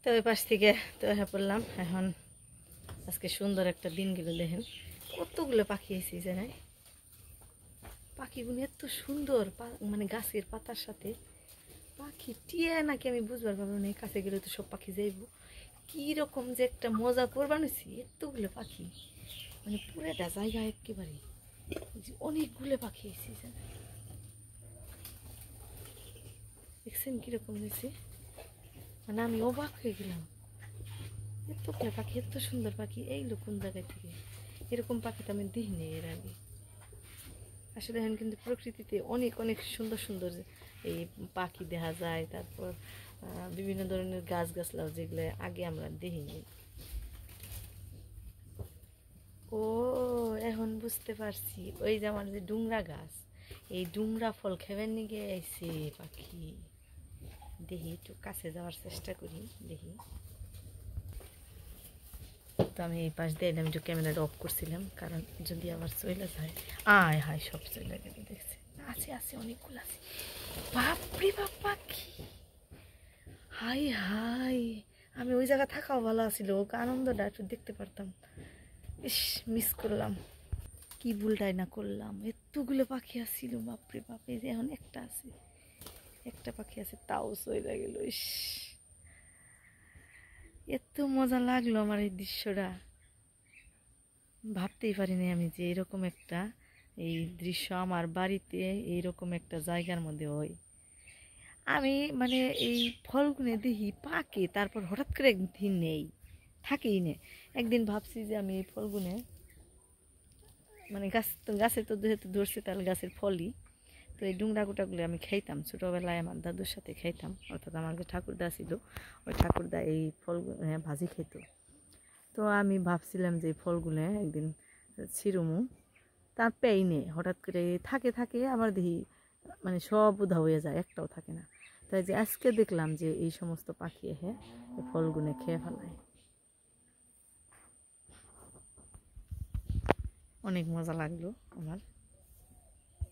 তো ওই পাশ থেকে তো পড়লাম এখন। আজকে সুন্দর একটা দিন গেল, দেখেন কতগুলো পাখি এসেছে জানাই। পাখিগুলো এত সুন্দর, মানে গাছের পাতার সাথে পাখি টিয়া নাকি আমি বুঝবার পারবো না। কাছে গেলে তো সব পাখি যাইব, কীরকম যে একটা মজা করবার নিছি। এতগুলো পাখি মানে পুরোটা জায়গা একেবারে অনেকগুলো পাখি এসেছে, দেখছেন কীরকম হয়েছে। মানে আমি অবাক হয়ে গেলাম, এতগুলো পাখি, এত সুন্দর পাখি। এই লোক কোন জায়গায় থেকে এরকম পাখি তো আমি দেখিনি এর আগে। আসলে এখন কিন্তু প্রকৃতিতে অনেক অনেক সুন্দর সুন্দর এই পাখি দেখা যায়। তারপর বিভিন্ন ধরনের গাছগাছলাও যেগুলো আগে আমরা দেখিনি। ও এখন বুঝতে পারছি, ওই যে আমার যে ডুমরা গাছ, এই ডুমরা ফল খেবেন নিয়ে আইছে পাখি। দেখি একটু কাছে যাওয়ার চেষ্টা করি, দেখি। তো আমি এই পাশ দিয়ে এলাম, একটু ক্যামেরাটা অফ করছিলাম, কারণ যদি আবার চলে যায়। আয় হায়, সব চলে গেল, দেখছে। আছে আছে, অনেকগুলো আছে। বাপরে বাপ পাখি, হাই হাই। আমি ওই জায়গা থাকাও ভালো আছিল, ওকে আনন্দটা একটু দেখতে পারতাম। ইস, মিস করলাম, কি ভুলটাই না করলাম। এতগুলো পাখি আসছিল, বাপরে বাপ। এই যে এখন একটা আছে, একটা পাখি আছে, তাও চলে গেল। ইস, এত মজা লাগলো আমার এই দৃশ্যটা। ভাবতেই পারিনি আমি যে এরকম একটা এই দৃশ্য আমার বাড়িতে এইরকম একটা জায়গার মধ্যে হয়। আমি মানে এই ফলগুলো দেখি পাকে, তারপর হঠাৎ করে একদিন নেই, থাকেই না। একদিন ভাবছি যে আমি এই ফলগুলো মানে গাছে তো যেহেতু ধরছে, তাহলে গাছের ফলই তো। এই ডুংরা গোটাগুলো আমি খাইতাম ছোটোবেলায়, আমার দাদুর সাথে খাইতাম। অর্থাৎ আমার যে ঠাকুরদা ছিল, ওই ঠাকুরদা এই ফলগুলো ভাজি খেত। তো আমি ভাবছিলাম যে এই ফলগুলো একদিন ছিঁড়ুমু, তার পেই নেই। হঠাৎ করে থাকে থাকে আবার দেখি মানে সব উধা হয়ে যায়, একটাও থাকে না। তাই যে আজকে দেখলাম যে এই সমস্ত পাখি এই ফলগুলো খেয়ে ফেলায়। অনেক মজা লাগলো আমার।